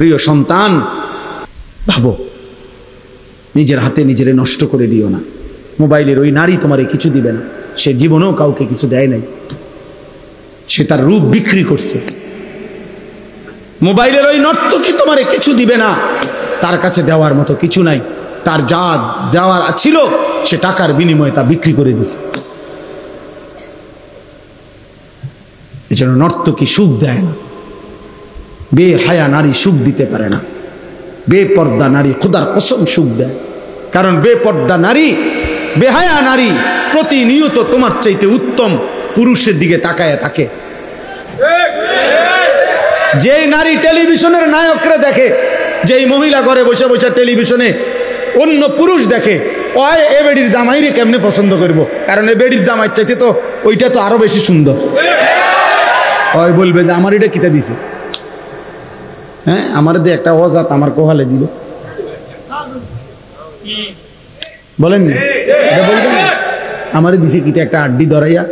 প্রিয় সন্তান, ভাবো, নিজের হাতে নিজেরে নষ্ট করে দিও না। মোবাইলের ওই নারী তোমারে কিছু দিবে না, সে জীবনেও কাউকে কিছু দেয় নাই, সে তার রূপ বিক্রি করছে। মোবাইলের ওই নর্তকী তোমারে কিছু দিবে না, তার কাছে দেওয়ার মতো কিছু নাই, তার যা দেওয়ার ছিল সে টাকার বিনিময়ে তা বিক্রি করে দিছে। এজন্য নর্তকী সুখ দেয় না, বেহায়া নারী সুখ দিতে পারে না, বেপর্দা নারী খোদার কসম সুখ দেয়। কারণ বেপর্দা নারী, বেহায়া নারী প্রতিনিয়ত তোমার চাইতে উত্তম পুরুষের দিকে তাকায় থাকে। যে নারী টেলিভিশনের নায়করা দেখে, যেই মহিলা ঘরে বসে বসে টেলিভিশনে অন্য পুরুষ দেখে, ওই এ বেডির জামাইরে কেমনে পছন্দ করব, কারণ এ বেডির জামাই চাইতে তো ওইটা তো আরো বেশি সুন্দর। ওই বলবে যে আমার এটা কিতা দিছে, হ্যাঁ আমার দিয়ে একটা অজাত আমার কোহালে দিল, বলেন না, এটা বলবেন আমারে দিছে কিতা একটা আড্ডি ধরাইয়া,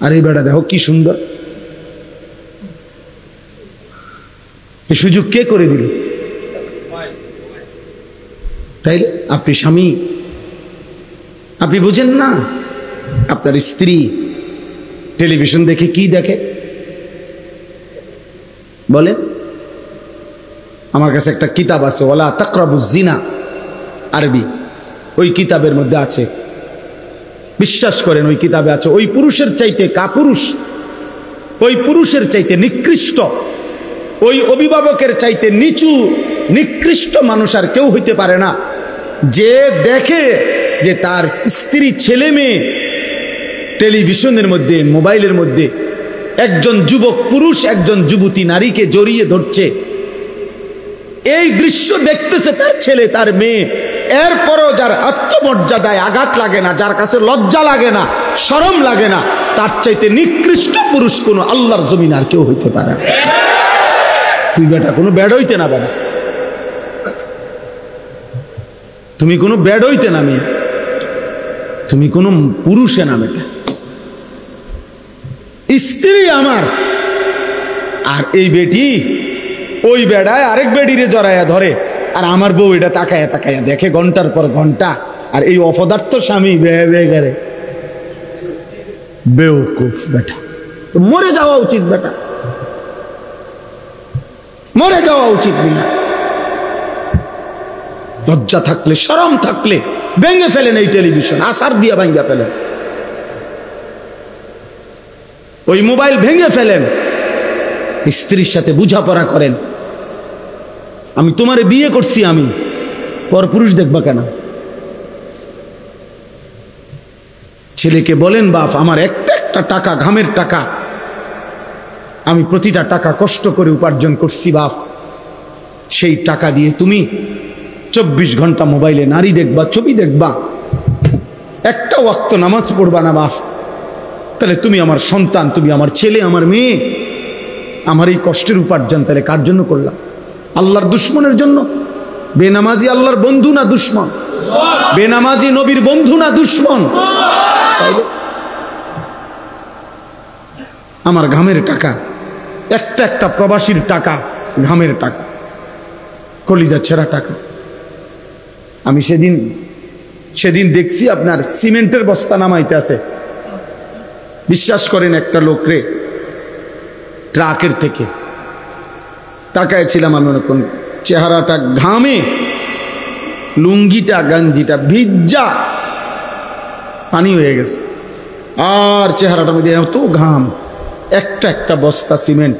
আর এই বেটা দেখো কি সুন্দর। এই সুযোগ কে করে দিল? তাই আপনি স্বামী, আপনি বুঝেন না আপনার স্ত্রী টেলিভিশন দেখে কি দেখে? বলেন, আমার কাছে একটা কিতাব আছে, ওয়ালা তাকরাবুজ জিনা, আরবি। ওই কিতাবের মধ্যে আছে, বিশ্বাস করেন ওই কিতাবে আছে, ওই পুরুষের চাইতে কাপুরুষ, ওই পুরুষের চাইতে নিকৃষ্ট, ওই অভিভাবকের চাইতে নিচু নিকৃষ্ট মানুষ আর কেউ হইতে পারে না, যে দেখে যে তার স্ত্রী ছেলে মেয়ে টেলিভিশনের মধ্যে মোবাইলের মধ্যে একজন যুবক পুরুষ একজন যুবতী নারীকে জড়িয়ে ধরছে। এই দৃশ্য দেখতেছে তার ছেলে তার মেয়ে, এরপরও যার আত্মমর্যাদায় আঘাত লাগে না, যার কাছে লজ্জা লাগে না, শরম লাগে না, তার চাইতে নিকৃষ্ট পুরুষ কোনো আল্লাহর জমিন আর কেউ হইতে পারে না। তুই বেটা কোনো ব্যাড হইতে না, বাবা তুমি কোনো ব্যাড হইতে না, মেয়ে তুমি কোনো পুরুষে না, বেটা স্ত্রী আমার। আর এই বেটি ওই বেড়ায় আরেক বেডিরে জড়াইয়া ধরে, আর আমার বউ এটা তাকায়া তাকায়া দেখে ঘন্টার পর ঘন্টা, আর এই অপদার্থ স্বামী বেগারে বেওকুফ। বেটা তো মরে যাওয়া উচিত, বেটা মরে যাওয়া উচিত। না লজ্জা থাকলে শরম থাকলে ভেঙে ফেলেন এই টেলিভিশন, আসার দিয়ে ভেঙে ফেলেন, ওই মোবাইল ভেঙে ফেলেন, স্ত্রীর সাথে বুঝাপড়া করেন। আমি তোমারে বিয়ে করছি, আমি পর পুরুষ দেখবা কেন? ছেলেকে বলেন, বাপ আমার একটা একটা টাকা ঘামের টাকা, আমি প্রতিটা টাকা কষ্ট করে উপার্জন করছি বাপ, সেই টাকা দিয়ে তুমি 24 ঘন্টা মোবাইলে নারী দেখবা, ছবি দেখবা, একটা ওয়াক্ত নামাজ পড়বা না বাপ, তাহলে তুমি আমার সন্তান, তুমি আমার ছেলে, আমার মেয়ে, আমার এই কষ্টের উপার্জন তাহলে কার জন্য করলাম? আল্লাহর দুশ্মনের জন্য? বেনামাজি আল্লাহর বন্ধু না দুশ্মন? বেনামাজি নবীর বন্ধু না দুশ্মন? আমার ঘামের টাকা, একটা একটা প্রবাসীর টাকা, ঘামের টাকা, কলিজা ছেঁড়া টাকা। আমি সেদিন দেখছি আপনার সিমেন্টের বস্তা নামাইতে আছে, বিশ্বাস করেন একটা লোকরে ট্রাকের থেকে তাকায় ছিলাম আমি, ওরকম চেহারাটা ঘামে, লুঙ্গিটা গাঞ্জিটা ভিজা পানি হয়ে গেছে, আর চেহারাটার মধ্যে এত ঘাম। একটা একটা বস্তা সিমেন্ট,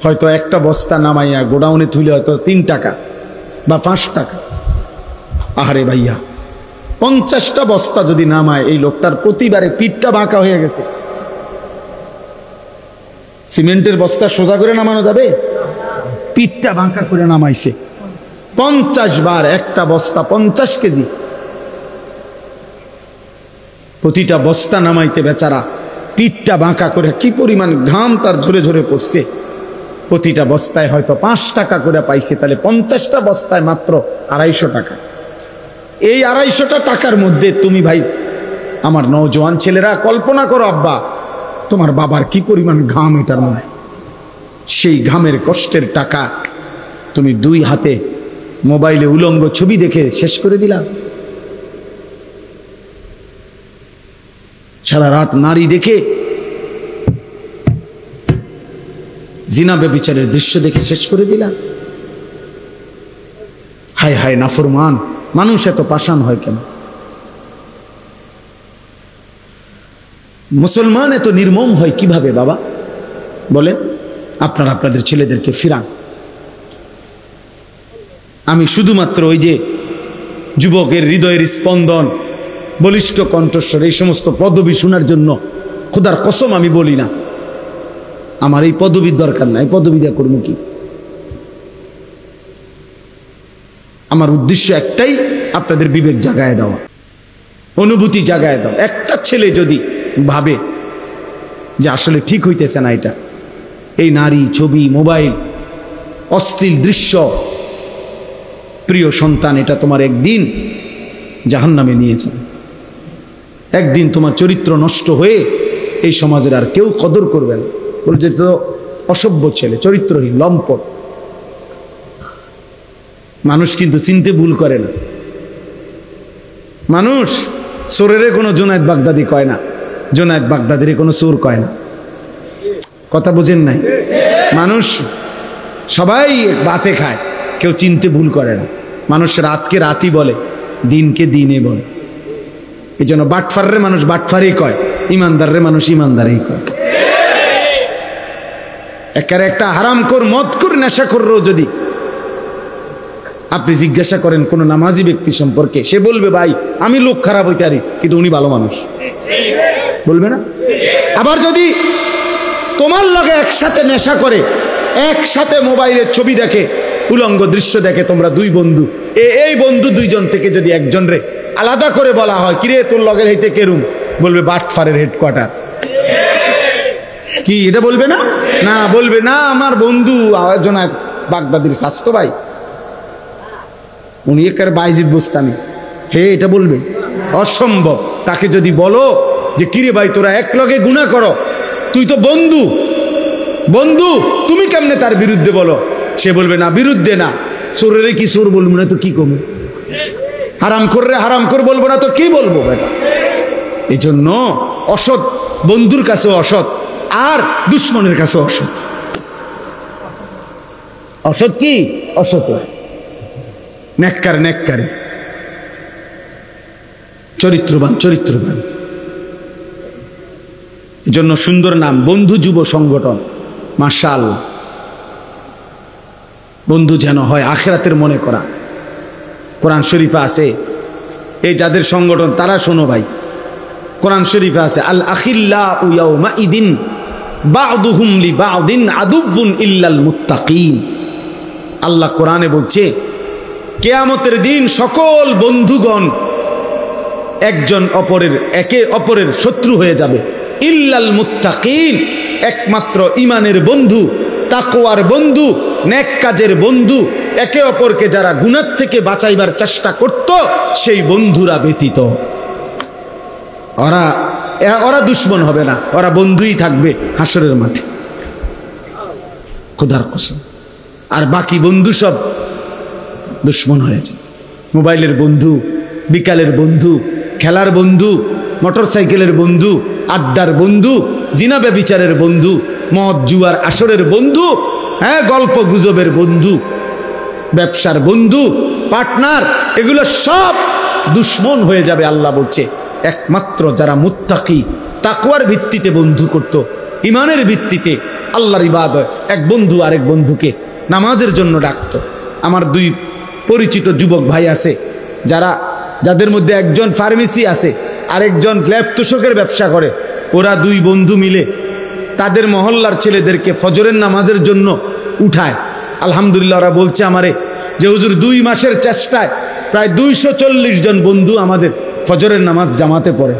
হয়তো একটা বস্তা নামাইয়া গোডাউনে তুলে হয়তো 3 টাকা বা 5 টাকা। আহারে ভাইয়া, 50টা বস্তা যদি নামায়, এই লোকটার প্রতিবারে পিঠটা বাঁকা হয়ে গেছে। সিমেন্টের বস্তা সোজা করে নামানো যাবে? পিঠটা বাঁকা করে নামাইছে 50 বার, একটা বস্তা 50 কেজি, প্রতিটা বস্তা নামাইতে বেচারা পিঠটা বাঁকা করে, কি পরিমাণ ঘাম তার ঝরে ঝরে পড়ছে। প্রতিটা বস্তায় হয়তো 5 টাকা করে পাইছে, তাহলে 50টা বস্তায় মাত্র 250 টাকা। এই 250 টাকার মধ্যে তুমি ভাই, আমার নওজোয়ান ছেলেরা কল্পনা করো, আব্বা তোমার বাবার কি পরিমাণ ঘাম এটার মধ্যে, সেই ঘামের কষ্টের টাকা তুমি দুই হাতে মোবাইলে উলঙ্গ ছবি দেখে শেষ করে দিলা। সারা রাত নারী দেখে, জিনা ব্যভিচারের দৃশ্য দেখে শেষ করে দিলা। হায় হায় নাফরমান মানুষ এত পাষাণ হয় কেন? মুসলমান এত নির্মম হয় কিভাবে বাবা বলেন? আপনারা আপনাদের ছেলেদেরকে ফিরান। আমি শুধুমাত্র ওই যে যুবকের হৃদয়ের স্পন্দন, বলিষ্ঠ কণ্ঠস্বর, এই সমস্ত পদবি শোনার জন্য খোদার কসম আমি বলি না, আমার এই পদবির দরকার নাই। পদবি দেয়া করবো কি? আমার উদ্দেশ্য একটাই, আপনাদের বিবেক জাগায় দেওয়া, অনুভূতি জাগায় দেওয়া। একটা ছেলে যদি ভাবে যে আসলে ঠিক হইতেছে না এটা, এই নারী, ছবি, মোবাইল, অশ্লীল দৃশ্য, প্রিয় সন্তান, এটা তোমার একদিন জাহান্নামে নিয়ে যাবে। একদিন তোমার চরিত্র নষ্ট হয়ে এই সমাজের আর কেউ কদর করবে না। বলছে তো অসভ্য ছেলে, চরিত্রহীন, লম্পট। মানুষ কিন্তু চিনতে ভুল করে না। মানুষ চোরের কোনো জুনায়েদ বাগদাদি কয় না, জুনায়েদ বাগদাদির কোনো চোর কয় না। কথা বুঝেন নাই? মানুষ সবাই বাতে খায়, কেউ চিনতে ভুল করে না। মানুষ রাতকে রাতই বলে, দিনকে দিনে বলে। এই জন্য বাটফাররে মানুষ বাটফারই কয়, ইমানদাররে মানুষ ইমানদারই কয়। একেবারে একটা হারামখোর, মদখোর, নেশাখোরও যদি আপনি জিজ্ঞাসা করেন কোন নামাজি ব্যক্তি সম্পর্কে, সে বলবে ভাই আমি লোক খারাপ হইতে পারি কিন্তু উনি ভালো মানুষ, বলবে না? আবার যদি তোমার লগে একসাথে নেশা করে, একসাথে মোবাইলের ছবি দেখে, উলঙ্গ দৃশ্য দেখে, তোমরা দুই বন্ধু, এই বন্ধু দুইজন থেকে যদি একজন রে আলাদা করে বলা হয় কিরে তোর লগের হইতে কেরুম, বলবে বাটফারের হেডকোয়ার্টার। কি এটা বলবে না? না, বলবে না আমার বন্ধু জনায়েদ বাগদাদির স্বাস্থ্য ভাই, উনি একেবারে বাইজিদ বুস্তানি, হে এটা বলবে? অসম্ভব। তাকে যদি বলো যে কিরে ভাই তোরা এক লগে গুনাহ করো, তুই তো বন্ধু, বন্ধু তুমি কেমনে তার বিরুদ্ধে বলো? সে বলবে না, বিরুদ্ধে না, চোরের কি চোর বলবো না তো কি কমে, হারামখোররে হারামখোর বলবো না তো কি বলবো বেটা? এই জন্য অসৎ বন্ধুর কাছে অসৎ, আর দুশ্মনের কাছে অসৎ। অসৎ কি? অসৎ নেককার, নেককারে, চরিত্রবান, চরিত্রবান। এই জন্য সুন্দর নাম বন্ধু যুব সংগঠন। মাশাআল্লাহ, বন্ধু যেন হয় আখিরাতের মনে করা। কোরআন শরীফে আছে, এই যাদের সংগঠন তারা শোনো ভাই, কোরআন শরীফে আছে আল আখিল্লাউ ইয়াউমাইদিন বা'দুহুম লিবা'দিন আদুউন ইল্লাল মুত্তাকিন। আল্লাহ কোরআনে বলছে কিয়ামতের দিন সকল বন্ধুগণ একজন অপরের, একে অপরের শত্রু হয়ে যাবে, ইল্লাল মুত্তাকিন, একমাত্র ঈমানের বন্ধু, তাকওয়ার বন্ধু, নেক কাজের বন্ধু, একে অপরকে যারা গুনাহ থেকে বাঁচাইবার চেষ্টা করত সেই বন্ধুরা ব্যতীত। ওরা দুশ্মন হবে না, ওরা বন্ধুই থাকবে হাসরের মাঠে, খোদার কসম। আর বাকি বন্ধু সব দুশ্মন হয়েছে। মোবাইলের বন্ধু, বিকালের বন্ধু, খেলার বন্ধু, মোটরসাইকেলের বন্ধু, আড্ডার বন্ধু, জিনা ব্যভিচারের বন্ধু, মদ জুয়ার আসরের বন্ধু, হ্যাঁ গল্প গুজবের বন্ধু, ব্যবসার বন্ধু, পার্টনার, এগুলো সব দুশ্মন হয়ে যাবে। আল্লাহ বলছে একমাত্র যারা মুত্তাকি, তাকওয়ার ভিত্তিতে বন্ধু করত, ইমানের ভিত্তিতে আল্লাহর ইবাদত, এক বন্ধু আরেক বন্ধুকে নামাজের জন্য ডাকত। আমার দুই পরিচিত যুবক ভাই আছে যাদের মধ্যে একজন ফার্মেসি আছে, আরেকজন ল্যাব তোষকের ব্যবসা করে। ওরা দুই বন্ধু মিলে তাদের মহল্লার ছেলেদেরকে ফজরের নামাজের জন্য উঠায়। আলহামদুলিল্লাহ, ওরা বলছে আমারে যে হুজুর 2 মাসের চেষ্টায় প্রায় 240 জন বন্ধু আমাদের ফজরের নামাজ জামাতে পড়ে।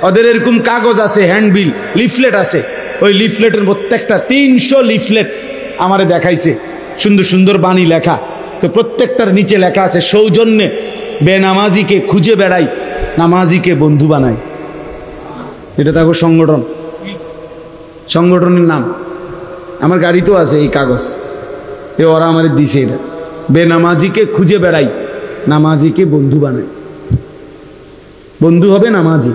ওদের এরকম কাগজ আছে, হ্যান্ডবিল, লিফলেট আছে, ওই লিফলেটের প্রত্যেকটা 300 লিফলেট আমারে দেখাইছে, সুন্দর সুন্দর বাণী লেখা। তো প্রত্যেকটার নিচে লেখা আছে সৌজন্যে বেনামাজিকে খুঁজে বেড়াই, নামাজিকে বন্ধু বানাই। এটা দেখো সংগঠন, সংগঠনের নাম আমার গাড়িতেও আছে এই কাগজ, ওরা আমার দিছে। এটা বেনামাজিকে খুঁজে বেড়াই, নামাজিকে বন্ধু বানাই। বন্ধু হবে নামাজি,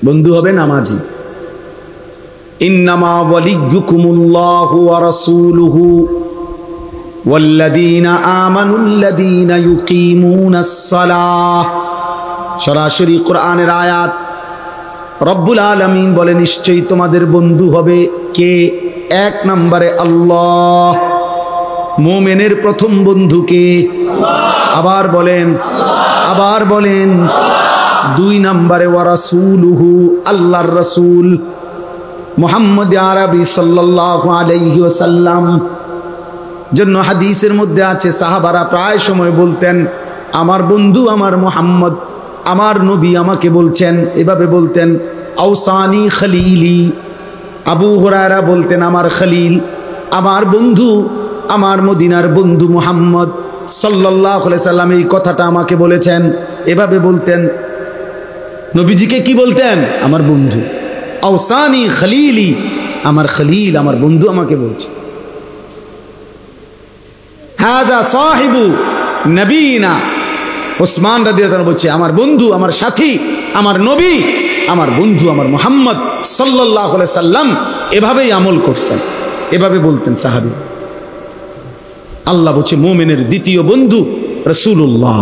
বন্ধু হবে নামাজি। ইন্নামা ওয়ালিয়্যুকুমুল্লাহু ওয়া রাসূলুহু ওয়াল্লাযীনা আমানুল্লাযীনা ইউকিমুনাস সালাহ। সরাসরি কোরআনের আয়াত। রব্বুল আলামিন বলে নিশ্চয়ই তোমাদের বন্ধু হবে কে? এক নম্বরে আল্লাহ। মুমিনের প্রথম বন্ধু কে? আবার বলেন, আবার বলেন। দুই নম্বরে ওয়া রাসূলুহু, আল্লাহর রাসূল মুহাম্মদ আরবি সাল্লাল্লাহু আলাইহি ওয়াসাল্লাম। জন্য হাদিসের মধ্যে আছে সাহাবারা প্রায় সময় বলতেন আমার বন্ধু আমার মুহাম্মদ, আমার নবী আমাকে বলছেন, এভাবে বলতেন আওসানি খলিলি। আবু হুরায়রা বলতেন আমার খলিল, আমার বন্ধু, আমার মদিনার বন্ধু মুহাম্মদ সাল্লাল্লাহু আলাইহি সাল্লাম এই কথাটা আমাকে বলেছেন। এভাবে বলতেন। নবীজিকে কি বলতেন? আমার বন্ধু। আওসানি খলিলি, আমার খলিল, আমার বন্ধু আমাকে বলছে। হাযা সাহিবু নবীনা, ওসমান রাদিয়াল্লাহু আনহু বলছে আমার বন্ধু, আমার সাথী, আমার নবী, আমার বন্ধু, আমার মুহাম্মদ সাল্লাল্লাহু আলাইহি সাল্লাম এভাবেই আমল করছেন। এভাবে বলতেন সাহাবী। আল্লাহ বলছে মুমিনের দ্বিতীয় বন্ধু রাসূলুল্লাহ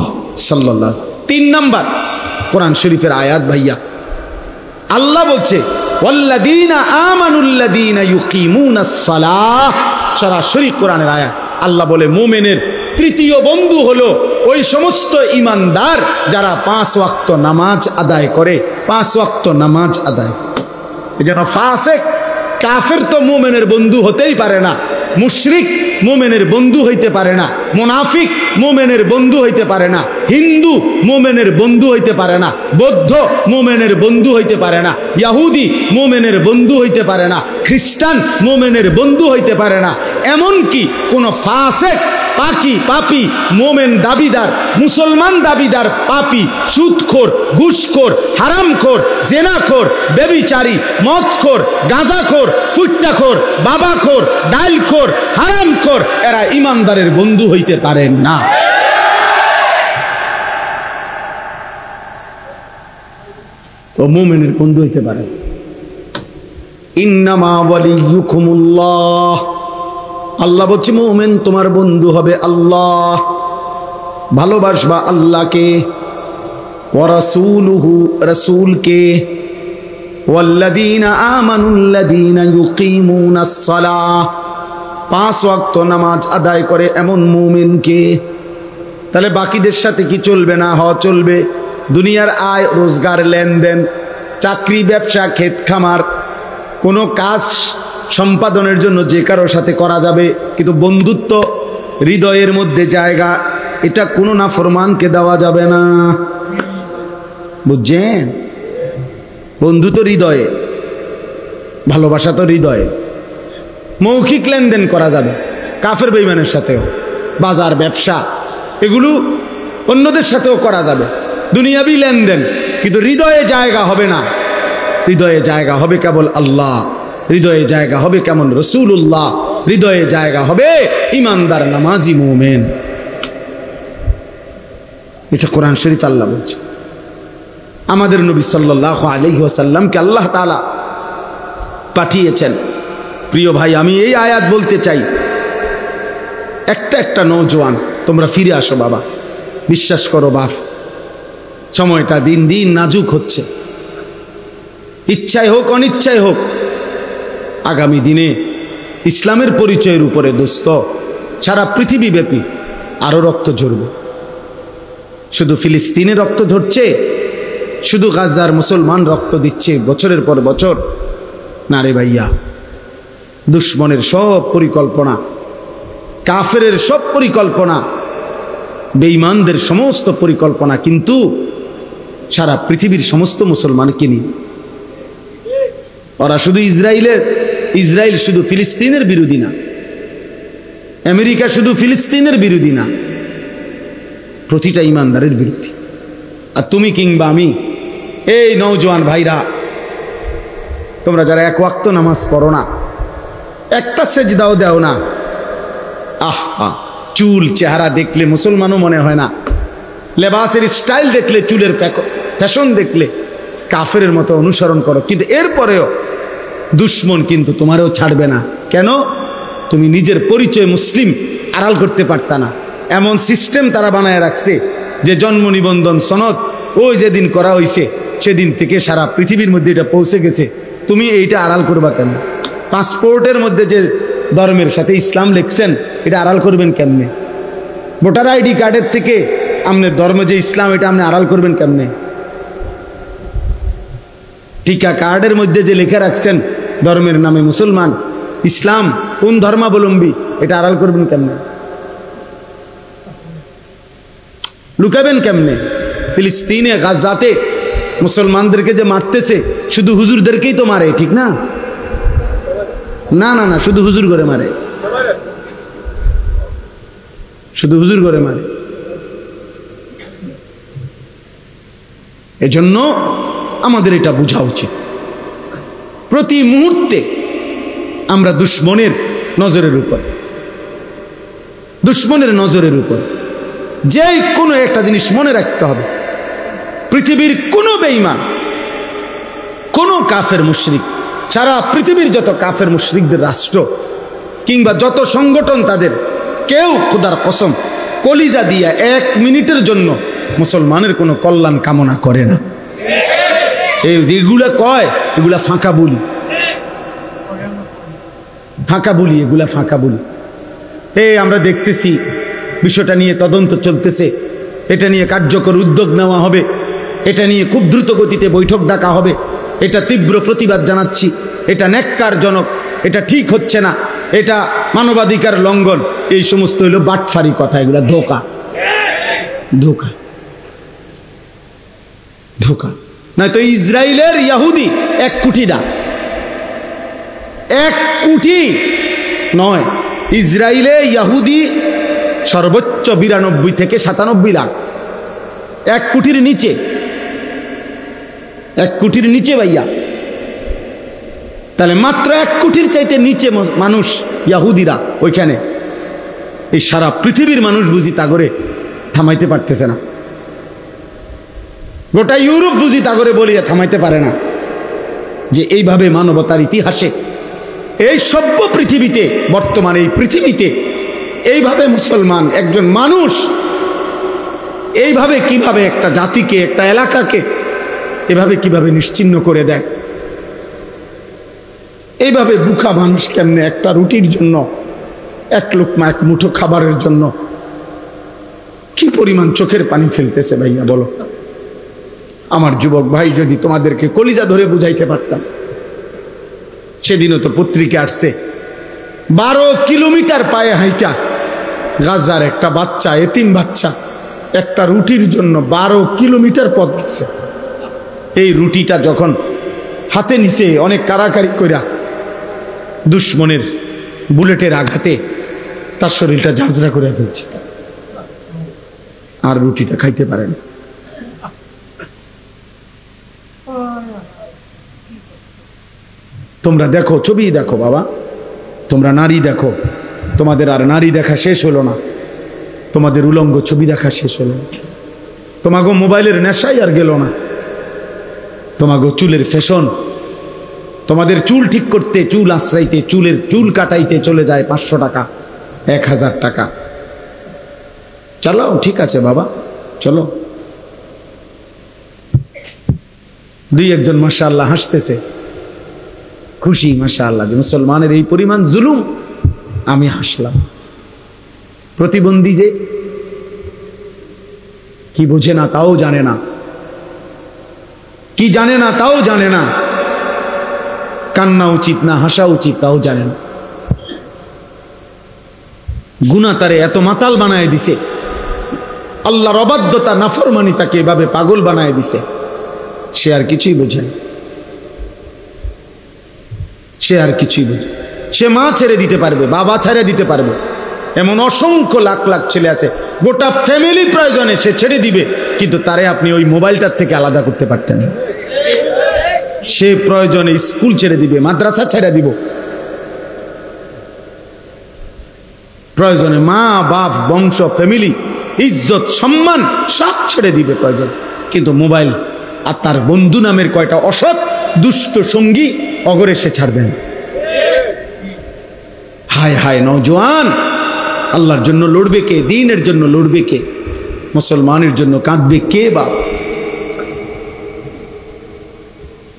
সাল্লাল্লাহু আলাইহি। তিন নাম্বার কোরআন শরীফের আয়াত ভাইয়া, আল্লাহ বলছে ওয়াল্লাযীনা আমানুল্লাযীনা ইউকিমুনাস সালাহ। সরাসরি কোরআনের আয়াত। আল্লাহ বলে মুমিনের তৃতীয় বন্ধু হলো ওই সমস্ত ইমানদার যারা 5 ওয়াক্ত নামাজ আদায় করে। 5 ওয়াক্ত নামাজ আদায়। এজন্য ফাসিক কাফের তো মুমিনের বন্ধু হতেই পারে না, মুশরিক মুমিনের বন্ধু হইতে পারে না, মুনাফিক মুমিনের বন্ধু হইতে পারে না, হিন্দু মুমিনের বন্ধু হইতে পারে না, বৌদ্ধ মুমিনের বন্ধু হইতে পারে না, ইহুদি মুমিনের বন্ধু হইতে পারে না, খ্রিস্টান মুমিনের বন্ধু হইতে পারে না। এমনকি কোন ফাসিক পাকি পাপি মোমেন দাবিদার, মুসলমান দাবিদার পাপি, সুদখোর, ঘুষখোর, হারামখোর, জেনাখোর, বেবিচারী, মদখোর, গাঁজাখোর, ফুট্টাখোর, বাবাখোর, ডাইলখোর, হারামখোর, এরা ইমানদারের বন্ধু হইতে পারেন না। ও মুমিনের বন্ধু হইতে পারে। ইন্নামা ওয়ালিয়্যুকুমুল্লাহ, আল্লাহ বলছে মুমিন তোমার বন্ধু হবে আল্লাহ। ভালোবাসবা আল্লাহকে, ওয়া রাসূলুহু, রাসূলকে, ওয়াল্লাযীনা আমানুল্লাযীনা ইউকিমুনাস সালাহ, 5 ওয়াক্ত নামাজ আদায় করে এমন মুমিনকে। তাহলে বাকিদের সাথে কি চলবে না? চলবে। দুনিয়ার আয় রোজগার, লেনদেন, চাকরি, ব্যবসা, ক্ষেত খামার, কোনো কাজ সম্পাদনের জন্য যে কারোর সাথে করা যাবে, কিন্তু বন্ধুত্ব হৃদয়ের মধ্যে জায়গা, এটা কোনো নাফরমানকে দেওয়া যাবে না। বুঝছেন? বন্ধু তো হৃদয়ে, ভালোবাসা তো হৃদয়ে। মৌখিক লেনদেন করা যাবে কাফের বেঈমানের সাথেও, বাজার ব্যবসা এগুলো অন্যদের সাথেও করা যাবে, দুনিয়াবি লেনদেন, কিন্তু হৃদয়ে জায়গা হবে না। হৃদয়ে জায়গা হবে কেবল আল্লাহ, হৃদয়ে জায়গা হবে কেমন রাসূলুল্লাহ, হৃদয়ে জায়গা হবে ইমানদার নামাজি মুমিন। এটা কোরআন শরীফ আল্লাহ বলছে। আমাদের নবী সাল্লাল্লাহু আলাইহি ওয়াসাল্লামকে আল্লাহ তাআলা পাঠিয়েছেন। প্রিয় ভাই, আমি এই আয়াত বলতে চাই, একটা নওজোয়ান তোমরা ফিরে আসো বাবা, বিশ্বাস করো বাপ, সময়টা দিন দিন নাজুক হচ্ছে। ইচ্ছায় হোক অনিচ্ছায় হোক, আগামী দিনে ইসলামের পরিচয়ের উপরে দোস্ত সারা পৃথিবীব্যাপী আরো রক্ত ঝরবে। শুধু ফিলিস্তিনে রক্ত ঝরছে, শুধু গাজার মুসলমান রক্ত দিচ্ছে বছরের পর বছর না রে ভাইয়া। দুশ্মনের সব পরিকল্পনা, কাফেরের সব পরিকল্পনা, বেঈমানদের সমস্ত পরিকল্পনা কিন্তু সারা পৃথিবীর সমস্ত মুসলমানকে নিয়ে। ওরা শুধু ইসরায়েল শুধু ফিলিস্তিনের বিরোধী না, আমেরিকা শুধু ফিলিস্তিনের বিরোধী না, প্রতিটা ইমানদারের বিরোধী। আর তুমি কিংবা আমি, এই নওজোয়ান ভাইরা, তোমরা যারা 1 ওয়াক্ত নামাজ পড়ো না, একটা সেজদাও দাও না। আহা, চুল চেহারা দেখলে মুসলমানও মনে হয় না, লেবাসের স্টাইল দেখলে, চুলের ফ্যাশন দেখলে কাফেরের মতো অনুসরণ করো, কিন্তু এরপরেও দুশ্মন কিন্তু তোমারও ছাড়বে না। কেন? তুমি নিজের পরিচয় মুসলিম আড়াল করতে পারতা না। এমন সিস্টেম তারা বানায় রাখছে যে জন্ম নিবন্ধন সনদ ওই যেদিন করা হয়েছে সেদিন থেকে সারা পৃথিবীর মধ্যে এটা পৌঁছে গেছে, তুমি এইটা আড়াল করবা কেন? পাসপোর্টের মধ্যে যে ধর্মের সাথে ইসলাম লিখছেন এটা আড়াল করবেন কেমনে? ভোটার আইডি কার্ডের থেকে আপনার ধর্ম যে ইসলাম এটা আপনি আড়াল করবেন কেমনে? টিকা কার্ডের মধ্যে যে লেখা রাখছেন ধর্মের নামে মুসলমান, ইসলাম কোন ধর্মাবলম্বী, এটা আড়াল করবেন কেমনে? লুকাবেন কেমনে? ফিলিস্তিনে গাজাতে মুসলমানদেরকে যে মারতেছে শুধু হুজুরদেরকেই তো মারে, ঠিক না? না না না, শুধু হুজুর করে মারে, শুধু হুজুর করে মারে। এজন্য আমাদের এটা বোঝা উচিত, প্রতি মুহূর্তে আমরা দুশ্মনের নজরের উপর, দুশ্মনের নজরের উপর। যে কোনো একটা জিনিস মনে রাখতে হবে, পৃথিবীর কোনো বেঈমান, কোনো কাফের মুশরিক, সারা পৃথিবীর যত কাফের মুশরিকদের রাষ্ট্র কিংবা যত সংগঠন, তাদের কেউ খোদার কসম কলিজা দিয়া 1 মিনিটের জন্য মুসলমানের কোনো কল্যাণ কামনা করে না। এই যেগুলা কয় এগুলা ফাঁকা বলি, ফাঁকা বলি, এগুলা ফাঁকা বলি। এই আমরা দেখতেছি বিষয়টা নিয়ে তদন্ত চলতেছে, এটা নিয়ে কার্যকর উদ্যোগ নেওয়া হবে, এটা নিয়ে খুব দ্রুত গতিতে বৈঠক ডাকা হবে। এটা তীব্র প্রতিবাদ জানাচ্ছি, এটা ন্যাক্কারজনক, এটা ঠিক হচ্ছে না, এটা মানবাধিকার লঙ্ঘন। এই সমস্ত হইল বাটফারি কথা, এগুলা ধোকা, ধোকা, ধোকা। নয়তো ইসরায়েলের ইহুদি 1 কোটি না, 1 কোটি নয়, ইসরায়েলে ইহুদি সর্বোচ্চ 92 থেকে 97 লাখ, 1 কোটির নিচে, 1 কোটির নিচে ভাইয়া। তাহলে মাত্র 1 কোটির চাইতে নিচে মানুষ ইহুদিরা ওইখানে। এই সারা পৃথিবীর মানুষ বুঝি তা করে থামাইতে পারতেছে না, গোটা ইউরোপ বুঝি তা করে বলিয়া থামাইতে পারে না। যে এইভাবে মানবতার ইতিহাসে, এই সভ্য পৃথিবীতে, বর্তমানে এই পৃথিবীতে এইভাবে মুসলমান একজন মানুষ এইভাবে কিভাবে একটা জাতিকে, একটা এলাকাকে এভাবে কিভাবে নিশ্চিহ্ন করে দেয়, এইভাবে বুকা মানুষ কেমনে একটা রুটির জন্য, 1 লোকমা 1 মুঠো খাবারের জন্য কি পরিমাণ চোখের পানি ফেলতেছে ভাইয়া বলো। আমার যুবক ভাই, যদি তোমাদেরকে কলিজা ধরে বুঝাইতে পারতাম। সেদিনও তো পত্রিকা আসছে, 12 কিলোমিটার পায়ে হাইটা গাজার একটা বাচ্চা, এতিম বাচ্চা, একটা রুটির জন্য 12 কিলোমিটার পথ গেছে। এই রুটিটা যখন হাতে নিছে অনেক কারাকারি কইরা, দুশ্মনের বুলেটের আঘাতে তার শরীরটা ঝাঁঝরা করে ফেলছে, আর রুটিটা খাইতে পারে না। তোমরা দেখো, ছবি দেখো বাবা, তোমরা নারী দেখো, তোমাদের আর নারী দেখা শেষ হলো না, তোমাদের উলঙ্গ ছবি দেখা শেষ হলো না, তোমাকে মোবাইলের নেশাই আর গেল না, তোমাকে চুলের ফ্যাশন, তোমাদের চুল ঠিক করতে, চুল আশ্রাইতে, চুল কাটাইতে চলে যায় 500 টাকা, 1000 টাকা। চালাও, ঠিক আছে বাবা, চলো। 2-1 মাশাআল্লাহ হাসতেছে, খুশি মাশাআল্লাহ যে মুসলমানের এই পরিমাণ জুলুম, আমি হাসলাম। প্রতিবন্ধী যে কি বোঝে না তাও জানে না, কি জানে না তাও জানে না, কান্না উচিত না হাসা উচিত তাও জানে না। গুনাহ তারে এত মাতাল বানায় দিছে, আল্লাহর অবাধ্যতা নাফরমানি তাকে এভাবে পাগল বানায় দিছে, সে আর কিছুই বোঝে না, সে আর কিছুই বোঝে। সে মা ছেড়ে দিতে পারবে, বাবা ছেড়ে দিতে পারবে, এমন অসংখ্য লাখ লাখ ছেলে আছে, গোটা ফ্যামিলি প্রয়োজনে সে ছেড়ে দিবে, কিন্তু তারে আপনি ওই মোবাইলটার থেকে আলাদা করতে পারতেন না। সে প্রয়োজনে স্কুল ছেড়ে দিবে, মাদ্রাসা ছেড়ে দিব, প্রয়োজনে মা বাপ বংশ ফ্যামিলি ইজ্জত সম্মান সব ছেড়ে দিবে প্রয়োজন, কিন্তু মোবাইল আর তার বন্ধু নামের কয়টা অসৎ দুষ্ট সঙ্গী অগরে সে ছাড়বেন। হায় হায় নওজোয়ান, আল্লাহর জন্য লড়বে কে? দ্বীনের জন্য লড়বে কে? মুসলমানের জন্য কাঁদবে কে? বাপ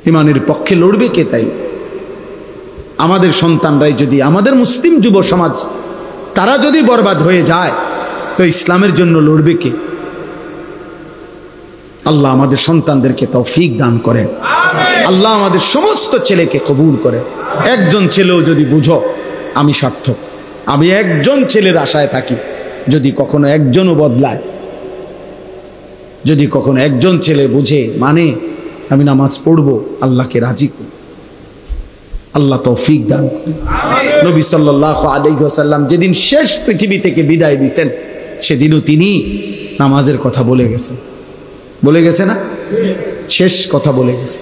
ইমানের পক্ষে লড়বে কে? তাই আমাদের সন্তানরাই যদি, আমাদের মুসলিম যুব সমাজ তারা যদি বরবাদ হয়ে যায় তো ইসলামের জন্য লড়বে কে? আল্লাহ আমাদের সন্তানদেরকে তৌফিক দান করেন, আল্লাহ আমাদের সমস্ত ছেলেকে কবুল করে। একজন ছেলেও যদি বুঝো আমি সার্থক, আমি একজন ছেলের আশায় থাকি, যদি কখনো একজনও বদলায়, যদি কখনো একজন ছেলে বুঝে মানে আমি নামাজ পড়বো, আল্লাহকে রাজি করি, আল্লাহ তৌফিক দান করেন। নবী সাল্লাল্লাহু আলাইহি ওয়াসাল্লাম যেদিন শেষ পৃথিবী থেকে বিদায় দিয়েছেন সেদিনও তিনি নামাজের কথা বলে গেছেন, বলে গেছে না? শেষ কথা বলে গেছে।